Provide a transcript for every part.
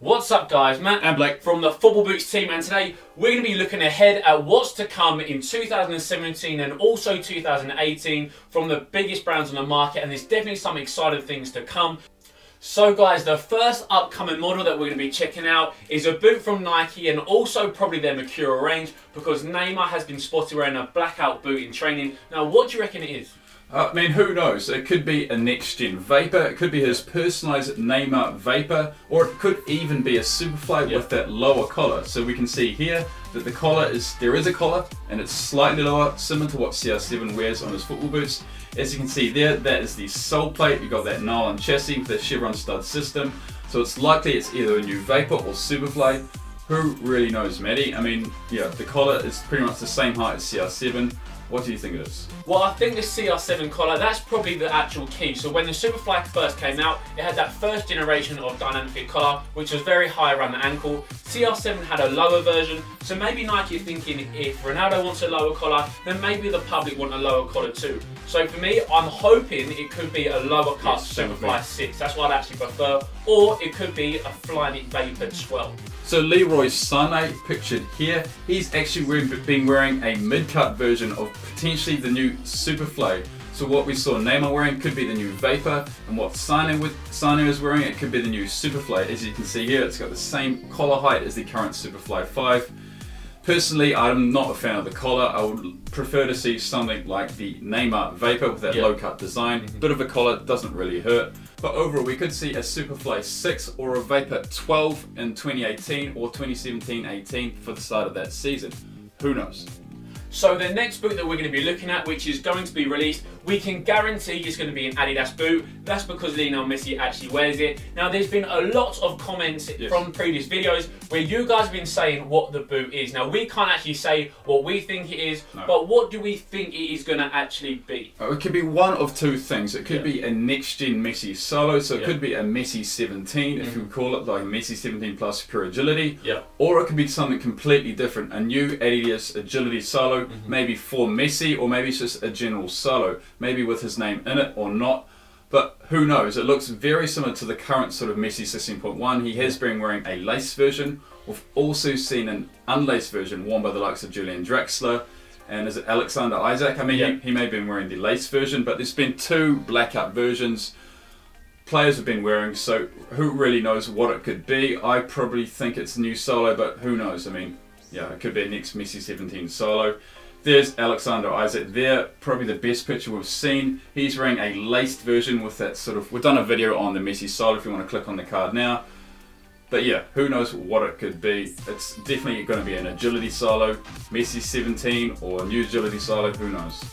What's up guys, Matt and Blake from the Football Boots team, and today we're going to be looking ahead at what's to come in 2017 and also 2018 from the biggest brands on the market, and there's definitely some exciting things to come. So guys, the first upcoming model that we're going to be checking out is a boot from Nike and also probably their Mercurial range, because Neymar has been spotted wearing a blackout boot in training. Now what do you reckon it is? I mean, who knows? It could be a next-gen Vapor, it could be his personalised Neymar Vapor, or it could even be a Superfly with that lower collar. So we can see here that the collar there is a collar, and it's slightly lower, similar to what CR7 wears on his football boots. As you can see there, that is the sole plate. You've got that nylon chassis with the chevron stud system. So it's likely it's either a new Vapor or Superfly. Who really knows, Matty? I mean, yeah, the collar is pretty much the same height as CR7. What do you think it is? Well, I think the CR7 collar, that's probably the actual key. So when the Superfly first came out, it had that first generation of dynamic fit collar, which was very high around the ankle. CR7 had a lower version, so maybe Nike are thinking if Ronaldo wants a lower collar, then maybe the public want a lower collar too. So for me, I'm hoping it could be a lower cut Superfly 6. That's what I'd actually prefer. Or it could be a Flyknit Vapor 12. So Leroy Sané, pictured here, he's actually been wearing a mid-cut version of potentially the new Superfly. So what we saw Neymar wearing could be the new Vapor, and what Sané is wearing, it could be the new Superfly. As you can see here, it's got the same collar height as the current Superfly 5. Personally, I'm not a fan of the collar. I would prefer to see something like the Neymar Vapor with that low-cut design. Bit of a collar, doesn't really hurt. But overall, we could see a Superfly 6 or a Vapor 12 in 2018 or 2017-18 for the start of that season. Who knows? So the next boot that we're going to be looking at, which is going to be released, we can guarantee it's going to be an Adidas boot. That's because Lionel Messi actually wears it. Now there's been a lot of comments from previous videos where you guys have been saying what the boot is. Now we can't actually say what we think it is, but what do we think it is going to actually be? It could be one of two things. It could be a next-gen Messi Solo, so it could be a Messi 17, if you call it, like Messi 17 plus pure agility, or it could be something completely different, a new Adidas agility Solo, maybe for Messi, or maybe it's just a general Solo, maybe with his name in it or not. But who knows? It looks very similar to the current sort of Messi 16.1. He has been wearing a lace version. We've also seen an unlaced version worn by the likes of Julian Draxler, and is it Alexander Isaac? I mean, he may have been wearing the lace version, but there's been two blackout versions players have been wearing, so who really knows what it could be? I probably think it's a new Solo, but who knows? I mean, yeah, it could be a next Messi 17 Solo. There's Alexander Isaac there, probably the best picture we've seen. He's wearing a laced version with that sort of, we've done a video on the Messi Solo if you want to click on the card now. But yeah, who knows what it could be. It's definitely going to be an agility Solo, Messi 17 or a new agility Solo, who knows.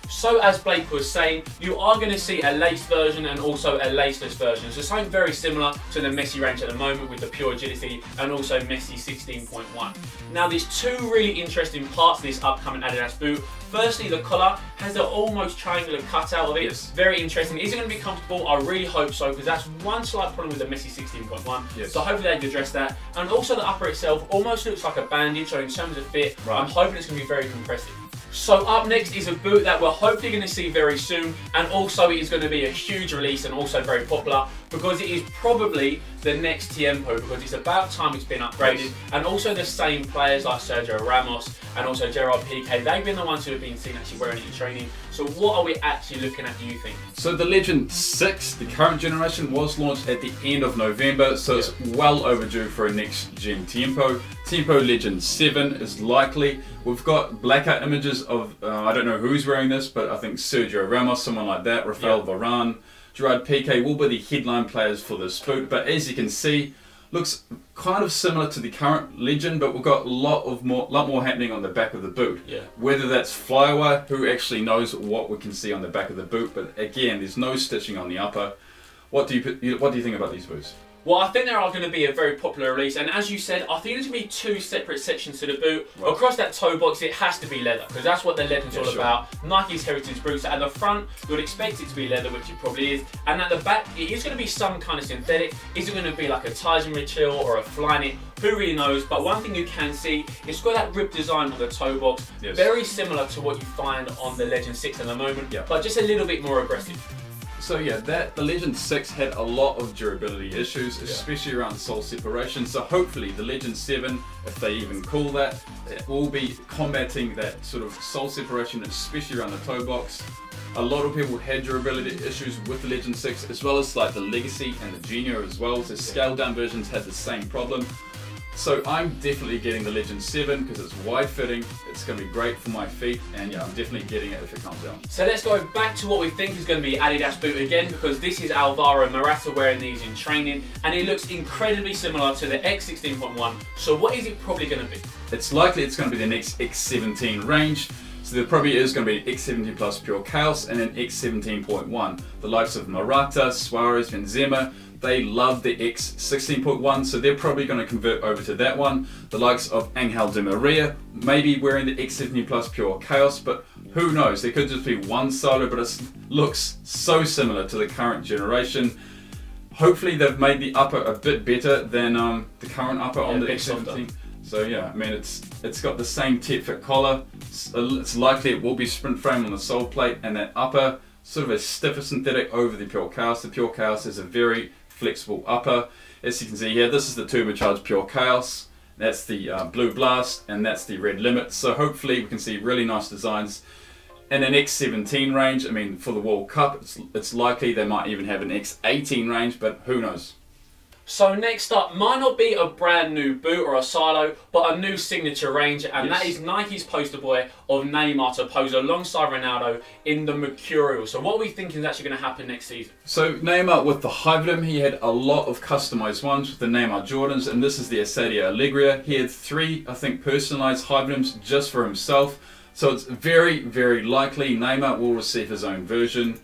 So as Blake was saying, you are going to see a laced version and also a laceless version. So something very similar to the Messi range at the moment with the pure agility and also Messi 16.1. Now there's two really interesting parts of this upcoming Adidas boot. Firstly, the collar has an almost triangular cutout of it. Very interesting. Is it going to be comfortable? I really hope so, because that's one slight problem with the Messi 16.1. So hopefully they can address that. And also the upper itself almost looks like a bandage, so in terms of fit, I'm hoping it's going to be very compressive. So up next is a boot that we're hopefully going to see very soon, and also it is going to be a huge release and also very popular because it is probably the next Tiempo, because it's about time it's been upgraded, and also the same players like Sergio Ramos and also Gerard Piqué, they've been the ones who have been seen actually wearing it in training. So what are we actually looking at, do you think? So the Legend 6, the current generation, was launched at the end of November, so it's well overdue for a next gen Tiempo. Tiempo Legend 7 is likely. We've got blackout images of, I don't know who's wearing this, but I think Sergio Ramos, someone like that, Rafael Varane, Gerard Piqué will be the headline players for this boot, but as you can see, looks kind of similar to the current Legend, but we've got a lot more happening on the back of the boot. Whether that's flyaway, who actually knows what we can see on the back of the boot, but again, there's no stitching on the upper. What do you think about these boots? Well, I think they are going to be a very popular release, and as you said, I think there's going to be two separate sections to the boot. Across that toe box, it has to be leather, because that's what the Legend's all about. Nike's heritage boot. So at the front, you would expect it to be leather, which it probably is, and at the back, it is going to be some kind of synthetic. Is it going to be like a Tizen Material or a Flyknit? Who really knows? But one thing you can see, it's got that ribbed design on the toe box, very similar to what you find on the Legend 6 at the moment, but just a little bit more aggressive. So yeah, the Legend 6 had a lot of durability issues, especially around sole separation. So hopefully the Legend 7, if they even call that, it will be combating that sort of sole separation, especially around the toe box. A lot of people had durability issues with the Legend 6, as well as like the Legacy and the Junior as well. So scaled down versions had the same problem. So I'm definitely getting the Legend 7 because it's wide fitting, it's going to be great for my feet, and yeah, I'm definitely getting it if it comes out. So let's go back to what we think is going to be Adidas boot again, because this is Alvaro Morata wearing these in training, and it looks incredibly similar to the X16.1. So what is it probably going to be? It's likely it's going to be the next X17 range. So there probably is going to be an X17 Plus Pure Chaos and an X17.1. The likes of Morata, Suarez, Benzema, they love the X16.1, so they're probably going to convert over to that one. The likes of Angel Di Maria, maybe wearing the X17 Plus Pure Chaos, but who knows? There could just be one solo, but it looks so similar to the current generation. Hopefully they've made the upper a bit better than the current upper on the X17. So yeah, I mean it's got the same tight fit collar. It's likely it will be sprint frame on the sole plate, and that upper sort of a stiffer synthetic over the Pure Chaos. The Pure Chaos is a very flexible upper. As you can see here, this is the turbocharged Pure Chaos. That's the Blue Blast, and that's the Red Limit. So hopefully we can see really nice designs in an X17 range. I mean, for the World Cup, it's likely they might even have an X18 range, but who knows? So next up, might not be a brand new boot or a silo, but a new signature range, and that is Nike's poster boy of Neymar to pose alongside Ronaldo in the Mercurial. So what are we thinking is actually going to happen next season? So Neymar with the Hybridum, he had a lot of customized ones with the Neymar Jordans, and this is the Asadia Alegria. He had 3, I think, personalized Hybridums just for himself. So it's very, very likely Neymar will receive his own version.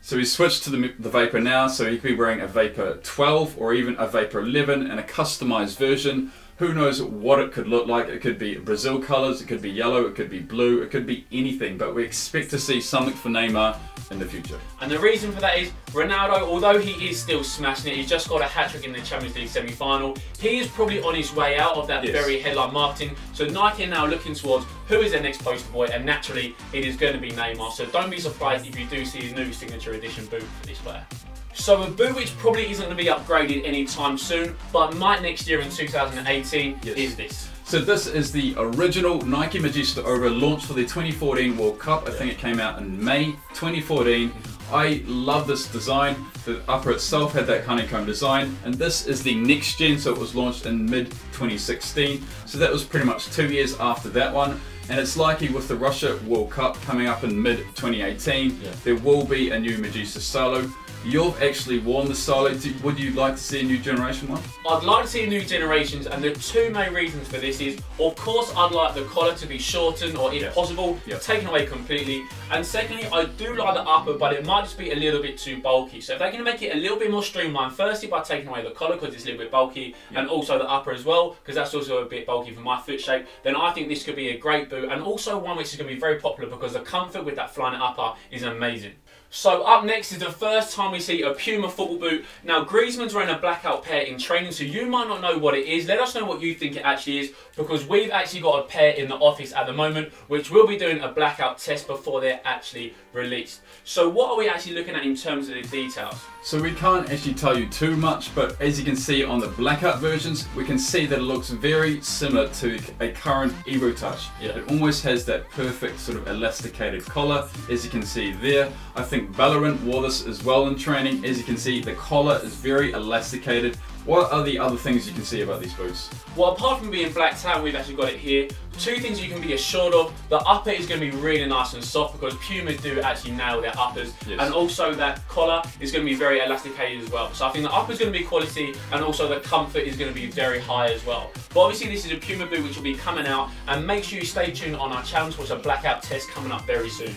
So he's switched to the Vapor now, so he could be wearing a Vapor 12 or even a Vapor 11 and a customized version. Who knows what it could look like? It could be Brazil colors, it could be yellow, it could be blue, it could be anything, but we expect to see something for Neymar in the future. And the reason for that is Ronaldo, although he is still smashing it, he's just got a hat-trick in the Champions League semi-final, he is probably on his way out of that very headline marketing. So Nike are now looking towards who is their next poster boy, and naturally it is going to be Neymar. So don't be surprised if you do see a new signature edition boot for this player. So a boot which probably isn't going to be upgraded anytime soon, but might next year in 2018, is this. So this is the original Nike Magista Obra launched for the 2014 World Cup. I think it came out in May 2014. I love this design. The upper itself had that honeycomb design, and this is the next gen, so it was launched in mid-2016. So that was pretty much 2 years after that one. And it's likely with the Russia World Cup coming up in mid-2018, there will be a new Magista Solo. You've actually worn the Solo. Would you like to see a new generation one? I'd like to see new generations, and the 2 main reasons for this is, of course, I'd like the collar to be shortened, or if possible, taken away completely. And secondly, I do like the upper, but it might just be a little bit too bulky. So if they can make it a little bit more streamlined, firstly by taking away the collar because it's a little bit bulky, and also the upper as well, because that's also a bit bulky for my foot shape, then I think this could be a great boot, and also one which is going to be very popular because the comfort with that Flyknit upper is amazing. So up next is the first time we see a Puma football boot. Now Griezmann's wearing a blackout pair in training, so you might not know what it is. Let us know what you think it actually is, because we've actually got a pair in the office at the moment, which we'll be doing a blackout test before they're actually released. So what are we actually looking at in terms of the details? So we can't actually tell you too much, but as you can see on the blackout versions, we can see that it looks very similar to a current Evo Touch. It almost has that perfect sort of elasticated collar, as you can see there. I think Valorant wore this as well in training. As you can see, the collar is very elasticated. What are the other things you can see about these boots? Well, apart from being black tan, we've actually got it here. 2 things you can be assured of. The upper is going to be really nice and soft, because Pumas do actually nail their uppers. And also that collar is going to be very elasticated as well. So I think the upper is going to be quality, and also the comfort is going to be very high as well. But obviously this is a Puma boot which will be coming out, and make sure you stay tuned on our channel for a blackout test coming up very soon.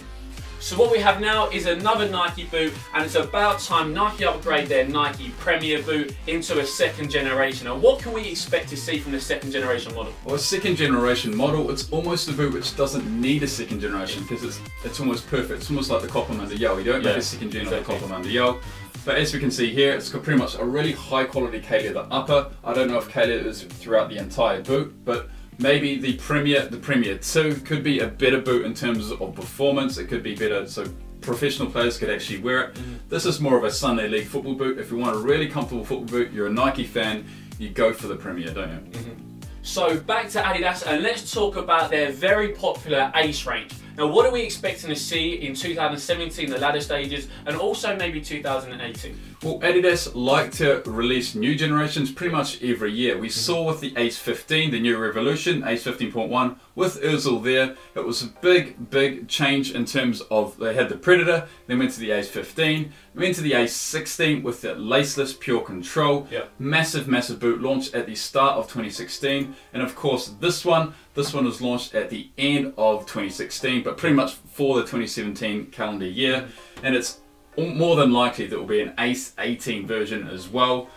So what we have now is another Nike boot, and it's about time Nike upgrade their Nike Premier boot into a 2nd generation. Now what can we expect to see from the 2nd generation model? Well, a 2nd generation model, it's almost a boot which doesn't need a 2nd generation, because it's almost perfect. It's almost like the Copperman Yell. You don't make a 2nd gen of the Copperman Yell. But as we can see here, it's got pretty much a really high quality K-leather upper. I don't know if K-leather is throughout the entire boot, but maybe the Premier 2 could be a better boot in terms of performance. It could be better, so professional players could actually wear it. This is more of a Sunday League football boot. If you want a really comfortable football boot, you're a Nike fan, you go for the Premier, don't you? So back to Adidas, and let's talk about their very popular Ace range. Now, what are we expecting to see in 2017, the latter stages, and also maybe 2018? Well, Adidas like to release new generations pretty much every year. We saw with the Ace 15, the new revolution, Ace 15.1, with Özil there, it was a big change in terms of, they had the Predator, then went to the Ace 15, went to the Ace 16 with the laceless pure control. Massive boot launch at the start of 2016, and of course this one was launched at the end of 2016, but pretty much for the 2017 calendar year, and it's more than likely there will be an Ace 18 version as well.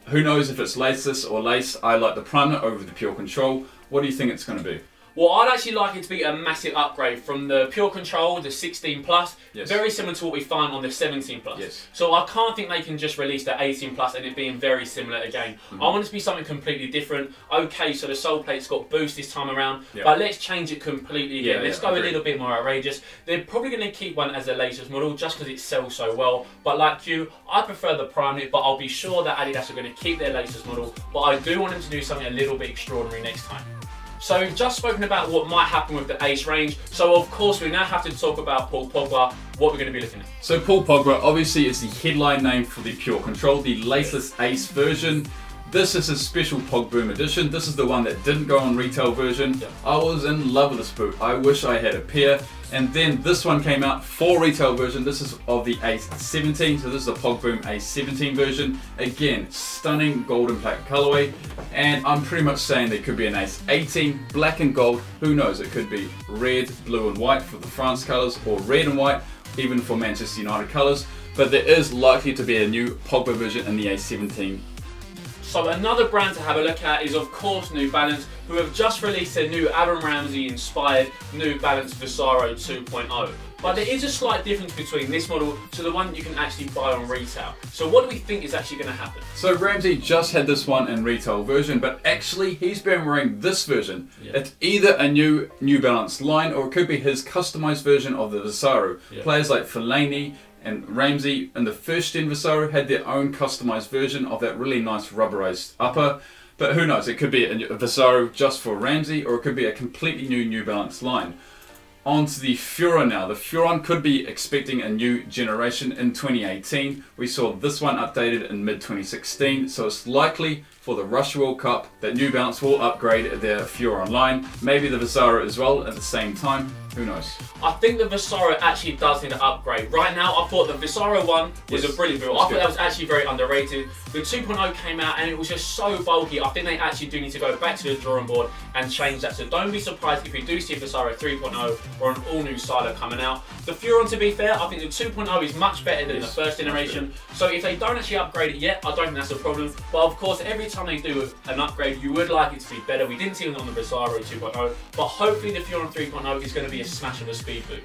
Who knows if it's laceless or lace? I like the primer over the pure control. What do you think it's going to be? Well, I'd actually like it to be a massive upgrade from the Pure Control, the 16 Plus, very similar to what we find on the 17 Plus. So I can't think they can just release the 18 Plus and it being very similar again. I want it to be something completely different. Okay, so the sole plate's got boost this time around, but let's change it completely again. Let's go a little bit more outrageous. They're probably going to keep one as a latest model just because it sells so well. But like you, I prefer the Prime, but I'll be sure that Adidas are going to keep their latest model. But I do want them to do something a little bit extraordinary next time. So we've just spoken about what might happen with the Ace range. So of course we now have to talk about Paul Pogba, what we're going to be looking at. So Paul Pogba obviously is the headline name for the Pure Control, the laceless Ace version. This is a special Pog Boom edition. This is the one that didn't go on retail version. I was in love with this boot. I wish I had a pair. And then this one came out for retail version. This is of the Ace 17. So this is the Pog Boom Ace 17 version. Again, stunning golden black colorway. And I'm pretty much saying there could be an Ace 18, black and gold. Who knows? It could be red, blue and white for the France colors, or red and white, even for Manchester United colors. But there is likely to be a new Pogba version in the Ace 17. So another brand to have a look at is of course New Balance, who have just released their new Aaron Ramsey inspired New Balance Visaro 2.0. But there is a slight difference between this model to the one that you can actually buy on retail. So what do we think is actually going to happen? So Ramsey just had this one in retail version, but actually he's been wearing this version. It's either a new New Balance line or it could be his customized version of the Visaro. Players like Fellaini and Ramsey in the first gen Visaro had their own customized version of that really nice rubberized upper. But who knows, it could be a Visaro just for Ramsey or it could be a completely new Balance line. On to the Furon now. The Furon could be expecting a new generation in 2018. We saw this one updated in mid-2016, so it's likely for the Russia World Cup that New Balance will upgrade their Furon line. Maybe the Visaro as well at the same time. Who knows? I think the Visaro actually does need an upgrade. Right now, I thought the Visaro 1 was a brilliant boot. I thought that was actually very underrated. The 2.0 came out and it was just so bulky. I think they actually do need to go back to the drawing board and change that. So don't be surprised if we do see a Visaro 3.0 or an all-new silo coming out. The Furon, to be fair, I think the 2.0 is much better than the first generation. So if they don't actually upgrade it yet, I don't think that's a problem. But of course, every time they do an upgrade, you would like it to be better. We didn't see it on the Visaro 2.0, but hopefully the Furon 3.0 is going to be a smash of a speed boot.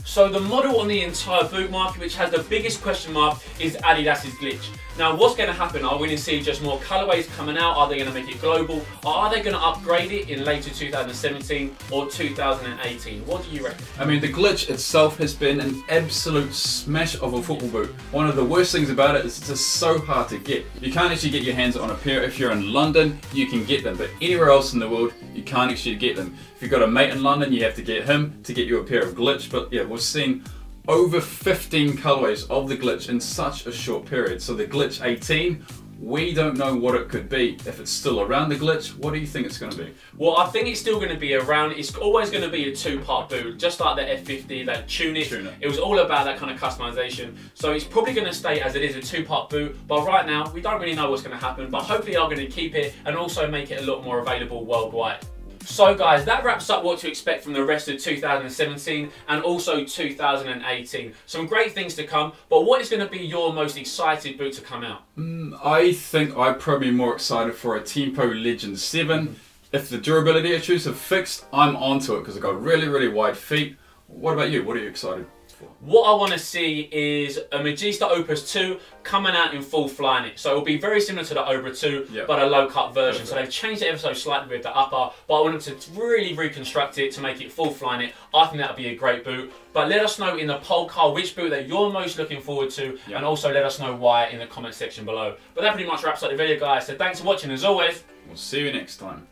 So the model on the entire boot market which has the biggest question mark is Adidas's glitch. Now what's going to happen? Are we going to see just more colorways coming out? Are they going to make it global? Or are they going to upgrade it in later 2017 or 2018? What do you reckon? I mean, the glitch itself has been an absolute smash of a football boot. One of the worst things about it is it's just so hard to get. You can't actually get your hands on a pair. If you're in London, you can get them, but anywhere else in the world, you can't actually get them. If you've got a mate in London, you have to get him to get you a pair of glitch. But yeah, we've seen over 15 colorways of the glitch in such a short period. So the glitch 18, we don't know what it could be. If it's still around the glitch, what do you think it's going to be? Well, I think it's still going to be around. It's always going to be a two-part boot, just like the F50, that tunic. It was all about that kind of customization. So it's probably going to stay as it is, a two-part boot. But right now, we don't really know what's going to happen. But hopefully, they're going to keep it and also make it a lot more available worldwide. So guys, that wraps up what to expect from the rest of 2017 and also 2018. Some great things to come, but what is going to be your most excited boot to come out? I think I'm probably more excited for a Tempo Legend 7. If the durability issues are fixed, I'm onto it because I've got really wide feet. What about you? What are you excited? for. What I want to see is a Magista Opus 2 coming out in full Flyknit. So it'll be very similar to the Obra 2, but a low cut version. So they've changed it ever so slightly with the upper, but I want them to really reconstruct it to make it full Flyknit. I think that'll be a great boot. But let us know in the poll card which boot that you're most looking forward to, and also let us know why in the comment section below. But that pretty much wraps up the video, guys. So thanks for watching as always. We'll see you next time.